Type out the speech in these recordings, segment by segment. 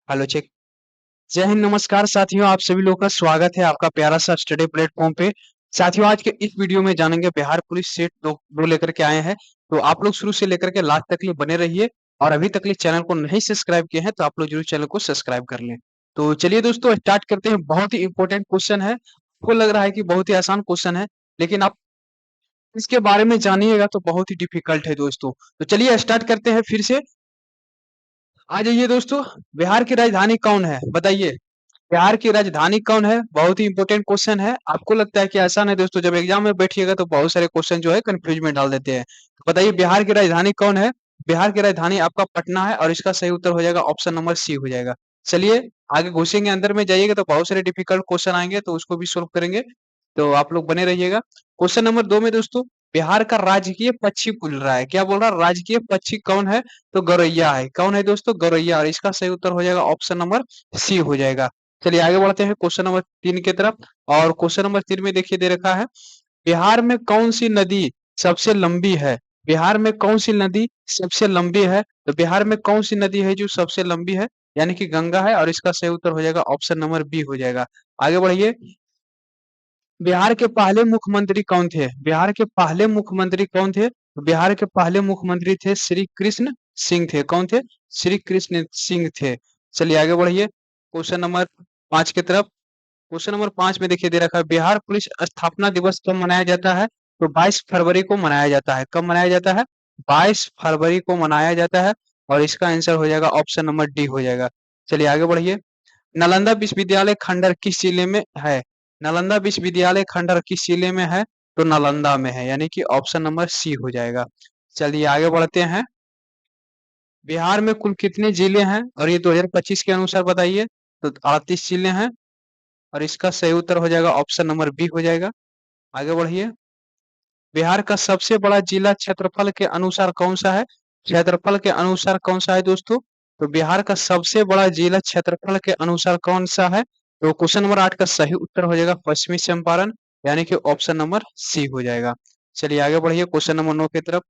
Hello check. जय हिंद, नमस्कार साथियों, आप सभी लोगों का स्वागत है आपका प्यारा सा स्टडी प्लेटफॉर्म पे। साथियों, आज के इस वीडियो में जानेंगे बिहार पुलिस सेट दो लेकर के आए हैं। तो आप लोग शुरू से लेकर के लास्ट तक लिए बने रहिए। और अभी तक लिए चैनल को नहीं सब्सक्राइब किए हैं तो आप लोग जरूर चैनल को सब्सक्राइब कर लें। तो चलिए दोस्तों, स्टार्ट करते हैं। बहुत ही इंपॉर्टेंट क्वेश्चन है। आपको लग रहा है कि बहुत ही आसान क्वेश्चन है, लेकिन आप इसके बारे में जानिएगा तो बहुत ही डिफिकल्ट है दोस्तों। तो चलिए स्टार्ट करते हैं फिर से। आ जाइए दोस्तों। बिहार की राजधानी कौन है, बताइए। बिहार की राजधानी कौन है? बहुत ही इंपॉर्टेंट क्वेश्चन है। आपको लगता है कि आसान है दोस्तों, जब एग्जाम में बैठिएगा तो बहुत सारे क्वेश्चन जो है कंफ्यूज में डाल देते हैं। तो बताइए, बिहार की राजधानी कौन है? बिहार की राजधानी आपका पटना है और इसका सही उत्तर हो जाएगा ऑप्शन नंबर सी हो जाएगा। चलिए आगे घुसेंगे, अंदर में जाइएगा तो बहुत सारे डिफिकल्ट क्वेश्चन आएंगे, तो उसको भी सोल्व करेंगे। तो आप लोग बने रहिएगा। क्वेश्चन नंबर 2 में दोस्तों, बिहार का राजकीय पक्षी बोल रहा है। क्या बोल रहा है? राजकीय पक्षी कौन है? तो गौरैया है। कौन है दोस्तों? गौरैया। और इसका सही उत्तर हो जाएगा ऑप्शन नंबर सी हो जाएगा। चलिए आगे बढ़ते हैं क्वेश्चन नंबर 3 की तरफ। और क्वेश्चन नंबर 3 में देखिए दे रखा है, बिहार में कौन सी नदी सबसे लंबी है? बिहार में कौन सी नदी सबसे लंबी है? तो बिहार में कौन सी नदी है जो सबसे लंबी है? यानी कि गंगा है, और इसका सही उत्तर हो जाएगा ऑप्शन नंबर बी हो जाएगा। आगे बढ़िए। बिहार के पहले मुख्यमंत्री कौन थे? बिहार के पहले मुख्यमंत्री कौन थे? तो बिहार के पहले मुख्यमंत्री थे श्री कृष्ण सिंह थे। कौन थे? श्री कृष्ण सिंह थे। चलिए आगे बढ़िए क्वेश्चन नंबर 5 की तरफ। क्वेश्चन नंबर 5 में देखिए दे रखा है, बिहार पुलिस स्थापना दिवस कब मनाया जाता है? तो 22 फरवरी को मनाया जाता है। कब मनाया जाता है? 22 फरवरी को मनाया जाता है। और इसका आंसर हो जाएगा ऑप्शन नंबर डी हो जाएगा। चलिए आगे बढ़िए। नालंदा विश्वविद्यालय खंडर किस जिले में है? नालंदा विश्वविद्यालय खंडर किस जिले में है? तो नालंदा में है, यानी कि ऑप्शन नंबर सी हो जाएगा। चलिए आगे बढ़ते हैं। बिहार में कुल कितने जिले हैं और ये 2025 के अनुसार बताइए। तो 38 जिले हैं, और इसका सही उत्तर हो जाएगा ऑप्शन नंबर बी हो जाएगा। आगे बढ़िए। बिहार का सबसे बड़ा जिला क्षेत्रफल के अनुसार कौन सा है? क्षेत्रफल के अनुसार कौन सा है दोस्तों? तो बिहार का सबसे बड़ा जिला क्षेत्रफल के अनुसार कौन सा है? तो क्वेश्चन नंबर 8 का सही उत्तर हो जाएगा पश्चिमी चंपारण, यानी कि ऑप्शन नंबर सी हो जाएगा। चलिए आगे बढ़िए क्वेश्चन नंबर 9 की तरफ।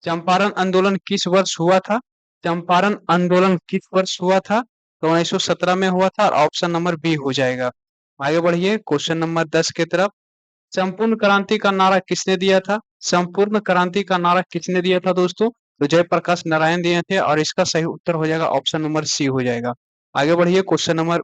चंपारण आंदोलन किस वर्ष हुआ था? चंपारण आंदोलन किस वर्ष हुआ था? तो 1917 में हुआ था, और ऑप्शन नंबर बी हो जाएगा। आगे बढ़िए क्वेश्चन नंबर 10 की तरफ। संपूर्ण क्रांति का नारा किसने दिया था? संपूर्ण क्रांति का नारा किसने दिया था दोस्तों? तो जयप्रकाश नारायण दिए थे, और इसका सही उत्तर हो जाएगा ऑप्शन नंबर सी हो जाएगा। आगे बढ़िए क्वेश्चन नंबर,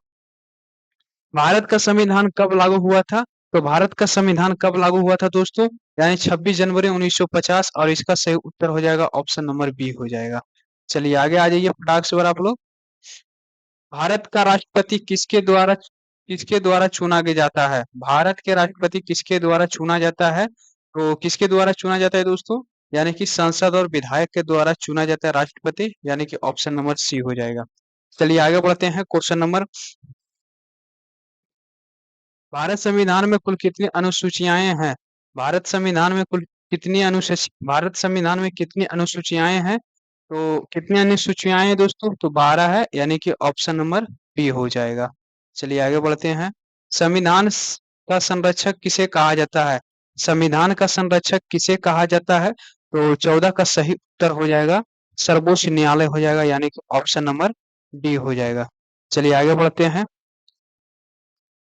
भारत का संविधान कब लागू हुआ था? तो भारत का संविधान कब लागू हुआ था दोस्तों? यानी 26 जनवरी 1950, और इसका सही उत्तर हो जाएगा ऑप्शन नंबर बी हो जाएगा। चलिए आगे आ जाइए फटाक से आप लोग। भारत का राष्ट्रपति किसके द्वारा चुना के जाता है? भारत के राष्ट्रपति किसके द्वारा चुना जाता है? तो किसके द्वारा चुना जाता है दोस्तों? यानी कि संसद और विधायक के द्वारा चुना जाता है राष्ट्रपति, यानी कि ऑप्शन नंबर सी हो जाएगा। चलिए आगे बढ़ते हैं क्वेश्चन नंबर, भारत संविधान में कुल कितनी अनुसूचियां हैं? भारत संविधान में कितनी अनुसूचियां हैं? तो कितनी अनुसूचियां हैं दोस्तों? तो 12 है, यानी कि ऑप्शन नंबर बी हो जाएगा। चलिए आगे बढ़ते हैं। संविधान का संरक्षक किसे कहा जाता है? संविधान का संरक्षक किसे कहा जाता है? तो 14 का सही उत्तर हो जाएगा सर्वोच्च न्यायालय हो जाएगा, यानी कि ऑप्शन नंबर डी हो जाएगा। चलिए आगे बढ़ते हैं।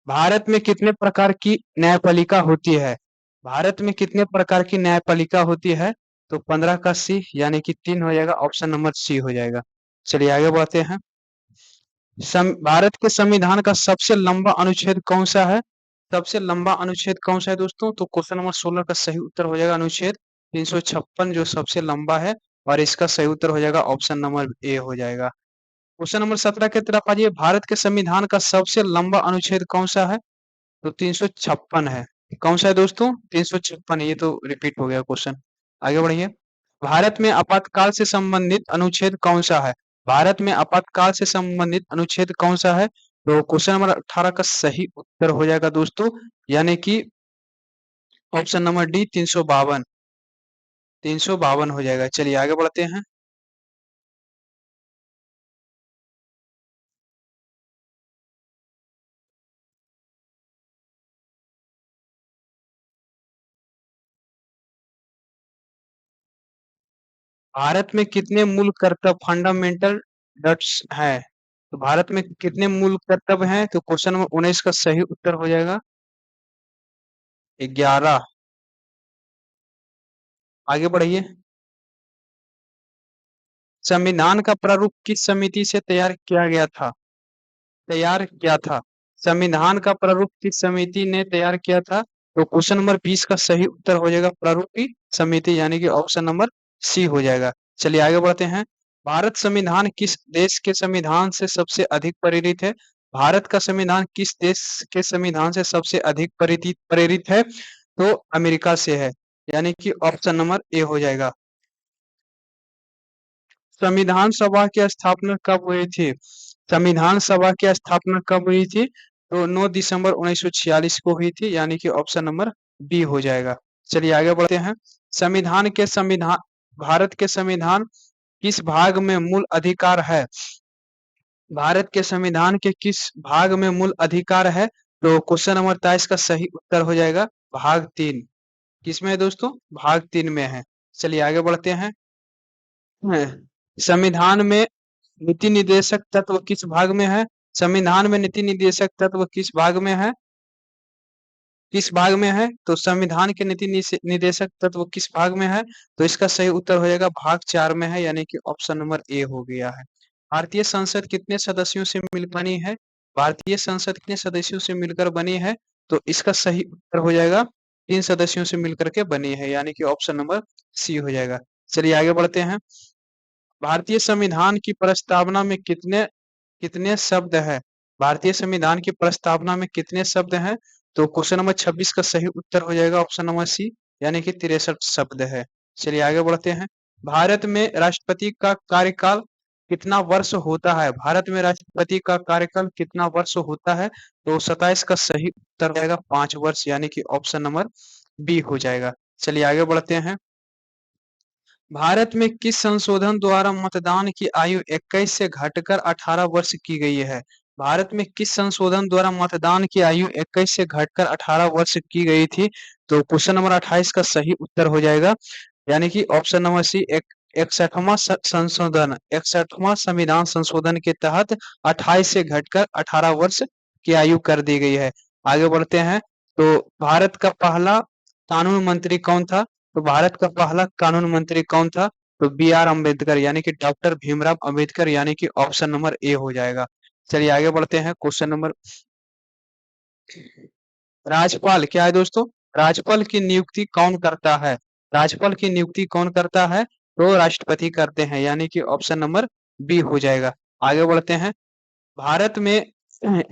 भारत में कितने प्रकार की न्यायपालिका होती है? भारत में कितने प्रकार की न्यायपालिका होती है? तो 15 का सी, यानी कि 3 हो जाएगा, ऑप्शन नंबर सी हो जाएगा। चलिए आगे बढ़ते हैं। भारत के संविधान का सबसे लंबा अनुच्छेद कौन सा है? सबसे लंबा अनुच्छेद कौन सा है दोस्तों? तो क्वेश्चन नंबर 16 का सही उत्तर हो जाएगा अनुच्छेद 356, जो सबसे लंबा है, और इसका सही उत्तर हो जाएगा ऑप्शन नंबर ए हो जाएगा। क्वेश्चन नंबर 17 की तरफ आइए। भारत के संविधान का सबसे लंबा अनुच्छेद कौन सा है? तो 356 है। कौन सा है दोस्तों? 356 है। ये तो रिपीट हो गया क्वेश्चन। आगे बढ़िए। भारत में आपातकाल से संबंधित अनुच्छेद कौन सा है? भारत में आपातकाल से संबंधित अनुच्छेद कौन सा है? तो क्वेश्चन नंबर 18 का सही उत्तर हो जाएगा दोस्तों, यानी कि ऑप्शन नंबर डी 352। 352 हो जाएगा। चलिए आगे बढ़ते हैं। भारत में कितने मूल कर्तव्य फंडामेंटल डट्स हैं? तो भारत में कितने मूल कर्तव्य हैं? तो क्वेश्चन नंबर 19 का सही उत्तर हो जाएगा 11। आगे बढ़िए। संविधान का प्रारूप किस समिति से तैयार किया था? संविधान का प्रारूप किस समिति ने तैयार किया था? तो क्वेश्चन नंबर 20 का सही उत्तर हो जाएगा प्रारूपी समिति, यानी कि ऑप्शन नंबर सी हो जाएगा। चलिए आगे बढ़ते हैं। भारत संविधान किस देश के संविधान से सबसे अधिक प्रेरित है? भारत का संविधान किस देश के संविधान से सबसे अधिक प्रेरित है? तो अमेरिका से है, यानी कि ऑप्शन नंबर ए हो जाएगा। संविधान सभा की स्थापना कब हुई थी? संविधान सभा की स्थापना कब हुई थी? तो 9 दिसंबर 1946 को हुई थी, यानी कि ऑप्शन नंबर बी हो जाएगा। चलिए आगे बढ़ते हैं। संविधान भारत के संविधान किस भाग में मूल अधिकार है? भारत के संविधान के किस भाग में मूल अधिकार है? तो क्वेश्चन नंबर 23 का सही उत्तर हो जाएगा भाग 3। किसमें है दोस्तों? भाग 3 में है। चलिए आगे बढ़ते हैं। संविधान में नीति निर्देशक तत्व किस भाग में है? संविधान में नीति निर्देशक तत्व किस भाग में है? किस भाग में है? तो संविधान के निर्देशक तत्व किस भाग में है? तो इसका सही उत्तर हो जाएगा भाग 4 में है, यानी कि ऑप्शन नंबर ए हो गया है। भारतीय संसद कितने सदस्यों से मिल बनी है? भारतीय संसद कितने सदस्यों से मिलकर बनी है? तो इसका सही उत्तर हो जाएगा 3 सदस्यों से मिलकर के बनी है, यानी कि ऑप्शन नंबर सी हो जाएगा। चलिए आगे बढ़ते हैं। भारतीय संविधान की प्रस्तावना में कितने कितने शब्द है? भारतीय संविधान की प्रस्तावना में कितने शब्द हैं? तो क्वेश्चन नंबर 26 का सही उत्तर हो जाएगा ऑप्शन नंबर सी, यानी कि 63 शब्द है। चलिए आगे बढ़ते हैं। भारत में राष्ट्रपति का कार्यकाल कितना वर्ष होता है? भारत में राष्ट्रपति का कार्यकाल कितना वर्ष होता है? तो 27 का सही उत्तर हो जाएगा 5 वर्ष, यानी कि ऑप्शन नंबर बी हो जाएगा। चलिए आगे बढ़ते हैं। भारत में किस संशोधन द्वारा मतदान की आयु 21 से घटकर 18 वर्ष की गई है? भारत में किस संशोधन द्वारा मतदान की आयु 21 से घटकर 18 वर्ष की गई थी? तो क्वेश्चन नंबर 28 का सही उत्तर हो जाएगा, यानी कि ऑप्शन नंबर सी। 61वां संविधान संशोधन के तहत 28 से घटकर 18 वर्ष की आयु कर दी गई है। आगे बढ़ते हैं। तो भारत का पहला कानून मंत्री कौन था? तो भारत का पहला कानून मंत्री कौन था? तो बी आर अम्बेडकर, यानी कि डॉक्टर भीमराव अम्बेडकर, यानी कि ऑप्शन नंबर ए हो जाएगा। चलिए आगे बढ़ते हैं। क्वेश्चन नंबर राज्यपाल क्या है दोस्तों? राज्यपाल की नियुक्ति कौन करता है? राज्यपाल की नियुक्ति कौन करता है? तो राष्ट्रपति करते हैं, यानी कि ऑप्शन नंबर बी हो जाएगा। आगे बढ़ते हैं। भारत में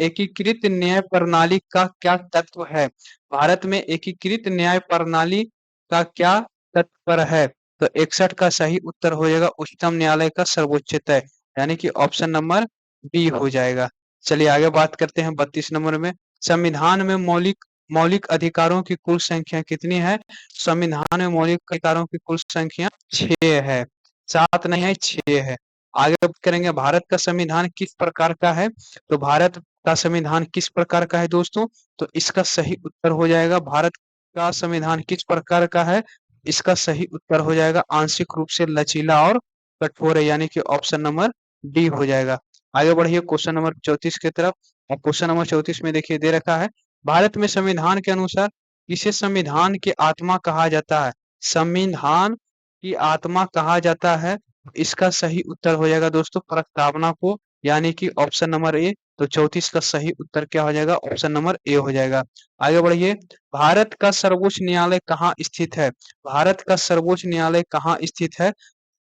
एकीकृत न्याय प्रणाली का क्या तत्व है? भारत में एकीकृत न्याय प्रणाली का क्या तत्पर है? तो 61 का सही उत्तर हो जाएगा उच्चतम न्यायालय का सर्वोच्चतय, यानी कि ऑप्शन नंबर बी हो जाएगा। चलिए आगे बात करते हैं 32 नंबर में। संविधान में मौलिक मौलिक अधिकारों की कुल संख्या कितनी है? संविधान में मौलिक अधिकारों की कुल संख्या 6 है, 7 नहीं है, 6 है। आगे बात करेंगे भारत का संविधान किस प्रकार का है? तो भारत का संविधान किस प्रकार का है दोस्तों? तो इसका सही उत्तर हो जाएगा भारत का संविधान किस प्रकार का है? इसका सही उत्तर हो जाएगा आंशिक रूप से लचीला और कठोर है, यानी कि ऑप्शन नंबर डी हो जाएगा। आगे बढ़िए क्वेश्चन नंबर 34 की तरफ। और क्वेश्चन नंबर 34 में देखिए दे रखा है, भारत में संविधान के अनुसार किसे संविधान की आत्मा कहा जाता है? संविधान की आत्मा कहा जाता है। इसका सही उत्तर हो जाएगा दोस्तों प्रस्तावना को, यानी कि ऑप्शन नंबर ए। तो 34 का सही उत्तर क्या हो जाएगा? ऑप्शन नंबर ए हो जाएगा। आगे बढ़िए। भारत का सर्वोच्च न्यायालय कहाँ स्थित है? भारत का सर्वोच्च न्यायालय कहाँ स्थित है?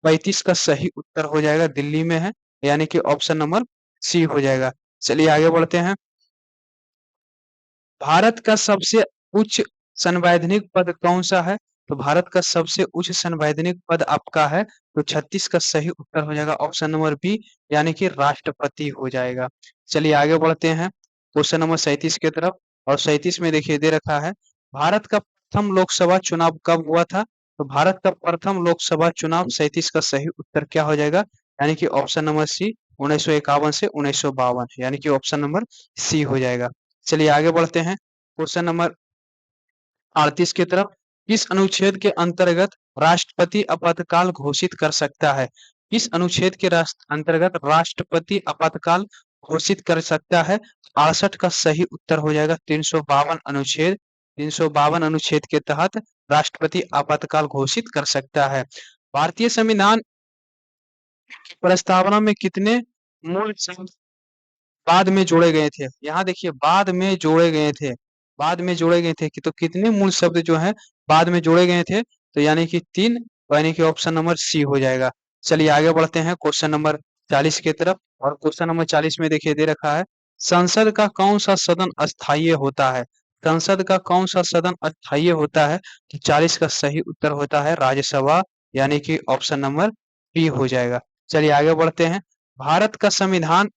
35 का सही उत्तर हो जाएगा दिल्ली में है, यानी कि ऑप्शन नंबर सी हो जाएगा। चलिए आगे बढ़ते हैं। भारत का सबसे उच्च संवैधानिक पद कौन सा है? तो भारत का सबसे उच्च संवैधानिक पद आपका है, तो 36 का सही उत्तर हो जाएगा ऑप्शन नंबर बी, यानी कि राष्ट्रपति हो जाएगा। चलिए आगे बढ़ते हैं क्वेश्चन नंबर 37 की तरफ। और 37 में देखिए दे रखा है, भारत का प्रथम लोकसभा चुनाव कब हुआ था? तो भारत का प्रथम लोकसभा चुनाव 37 का सही उत्तर क्या हो जाएगा? यानी कि ऑप्शन नंबर सी 1951 से 1952, यानी कि ऑप्शन नंबर सी हो जाएगा। चलिए आगे बढ़ते हैं क्वेश्चन नंबर 38 की तरफ। किस अनुच्छेद के अंतर्गत राष्ट्रपति आपातकाल घोषित कर सकता है? किस अनुच्छेद के अंतर्गत राष्ट्रपति आपातकाल घोषित कर सकता है? 68 का सही उत्तर हो जाएगा 352 अनुच्छेद। 352 अनुच्छेद के तहत राष्ट्रपति आपातकाल घोषित कर सकता है। भारतीय संविधान की प्रस्तावना में कितने मूल शब्द बाद में जोड़े गए थे? यहाँ देखिए बाद में जोड़े गए थे, बाद में जोड़े गए थे कि तो कितने मूल शब्द जो हैं बाद में जोड़े गए थे? तो यानी कि 3, यानी कि ऑप्शन नंबर सी हो जाएगा। चलिए आगे बढ़ते हैं क्वेश्चन नंबर 40 की तरफ और क्वेश्चन नंबर 40 में देखिए दे रखा है, संसद का कौन-सा सदन अस्थायी होता है? संसद का कौन-सा सदन अस्थायी होता है? तो 40 का सही उत्तर होता है राज्यसभा, यानी कि ऑप्शन नंबर बी हो जाएगा। चलिए आगे बढ़ते हैं। भारत का संविधान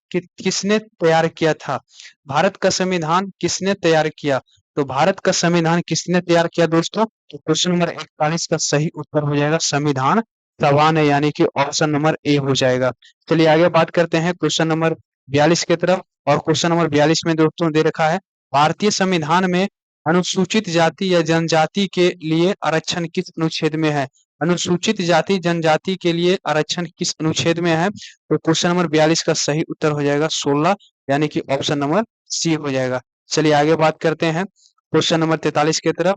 किसने तैयार किया था? भारत का संविधान किसने तैयार किया? तो भारत का संविधान किसने तैयार किया दोस्तों? तो क्वेश्चन नंबर 41 का सही उत्तर हो जाएगा संविधान सभा ने, यानी कि ऑप्शन नंबर ए हो जाएगा। चलिए आगे बात करते हैं क्वेश्चन नंबर 42 की तरफ और क्वेश्चन नंबर 42 में दोस्तों दे रखा है, भारतीय संविधान में अनुसूचित जाति या जनजाति के लिए आरक्षण किस अनुच्छेद में है? अनुसूचित जाति जनजाति के लिए आरक्षण किस अनुच्छेद में है? तो क्वेश्चन नंबर 42 का सही उत्तर हो जाएगा 16, यानी कि ऑप्शन नंबर सी हो जाएगा। चलिए आगे बात करते हैं क्वेश्चन नंबर 43 की तरफ।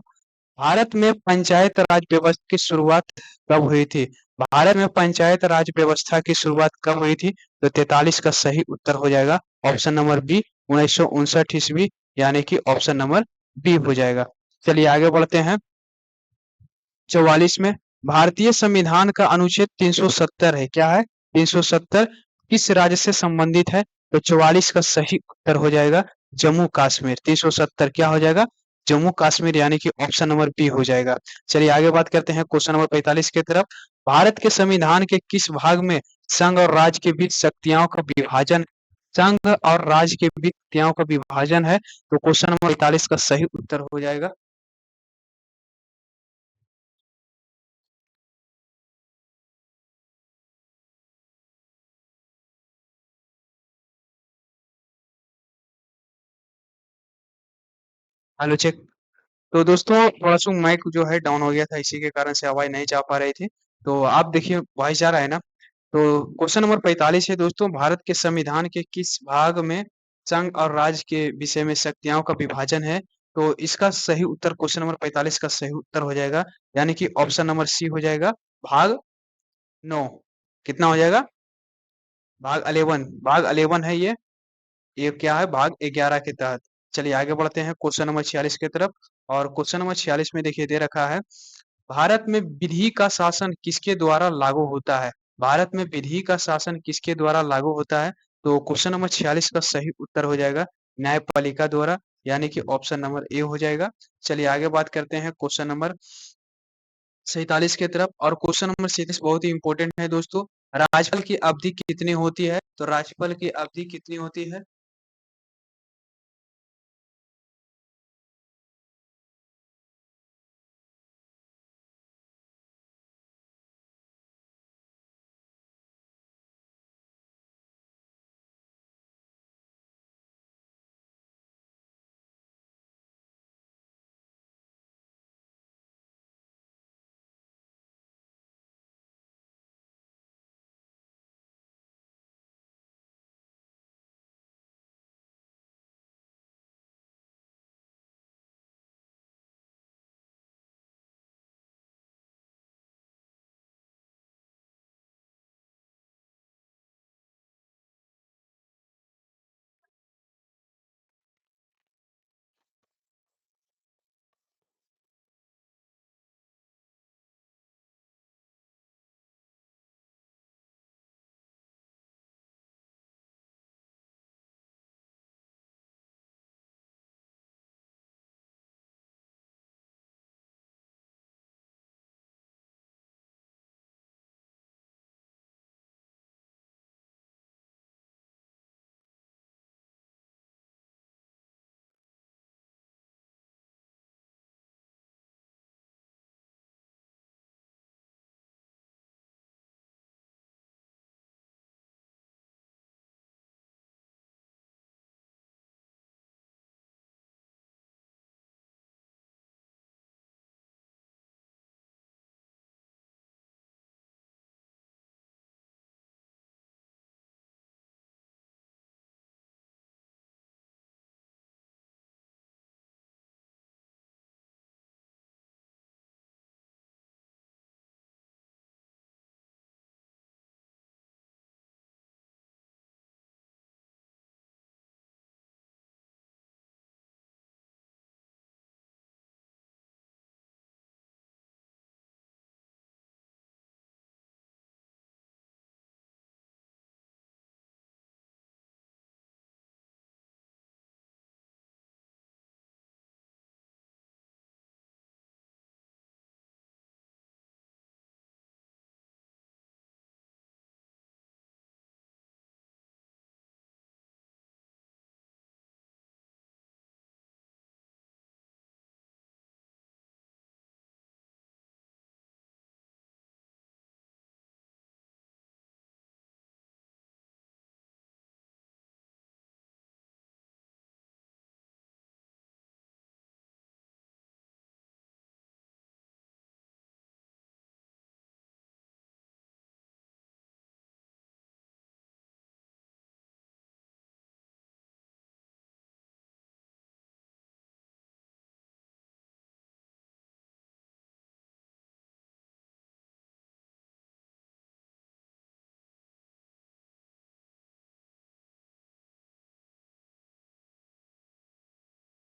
भारत में पंचायत राज व्यवस्था की शुरुआत कब हुई थी? भारत में पंचायत राज व्यवस्था की शुरुआत कब हुई थी? तो 43 का सही उत्तर हो जाएगा ऑप्शन नंबर बी 1959 ईस्वी, यानी कि ऑप्शन नंबर बी हो जाएगा। चलिए आगे बढ़ते हैं 44 में, भारतीय संविधान का अनुच्छेद 370 है। क्या है? 370 किस राज्य से संबंधित है? तो 44 का सही उत्तर हो जाएगा जम्मू कश्मीर। 370 क्या हो जाएगा? जम्मू कश्मीर, यानी कि ऑप्शन नंबर बी हो जाएगा। चलिए आगे बात करते हैं क्वेश्चन नंबर 45 की तरफ। भारत के संविधान के किस भाग में संघ और राज्य के बीच शक्तियों का विभाजन, संघ और राज्य के बीच शक्तियों का विभाजन है? तो क्वेश्चन नंबर 45 का सही उत्तर हो जाएगा हेलो चेक। तो दोस्तों थोड़ा-सा माइक जो है डाउन हो गया था, इसी के कारण से आवाज़ नहीं जा पा रही थी। तो आप देखिए वॉइस जा रहा है ना? तो क्वेश्चन नंबर 45 है दोस्तों, भारत के संविधान के किस भाग में संघ और राज्य के विषय में शक्तियों का विभाजन है? तो इसका सही उत्तर क्वेश्चन नंबर 45 का सही उत्तर हो जाएगा, यानी कि ऑप्शन नंबर सी हो जाएगा, भाग 9। कितना हो जाएगा? भाग 11, भाग 11 है ये क्या है? भाग 11 के तहत। चलिए आगे बढ़ते हैं क्वेश्चन नंबर 46 की तरफ और क्वेश्चन नंबर 46 में देखिए दे रखा है, भारत में विधि का शासन किसके द्वारा लागू होता है? भारत में विधि का शासन किसके द्वारा लागू होता है? तो क्वेश्चन नंबर 46 का सही उत्तर हो जाएगा न्यायपालिका द्वारा, यानी कि ऑप्शन नंबर ए हो जाएगा। चलिए आगे बात करते हैं क्वेश्चन नंबर 47 की तरफ और क्वेश्चन नंबर 37 बहुत ही इंपॉर्टेंट है दोस्तों। राज्यपाल की अवधि कितनी होती है? तो राज्यपाल की अवधि कितनी होती है?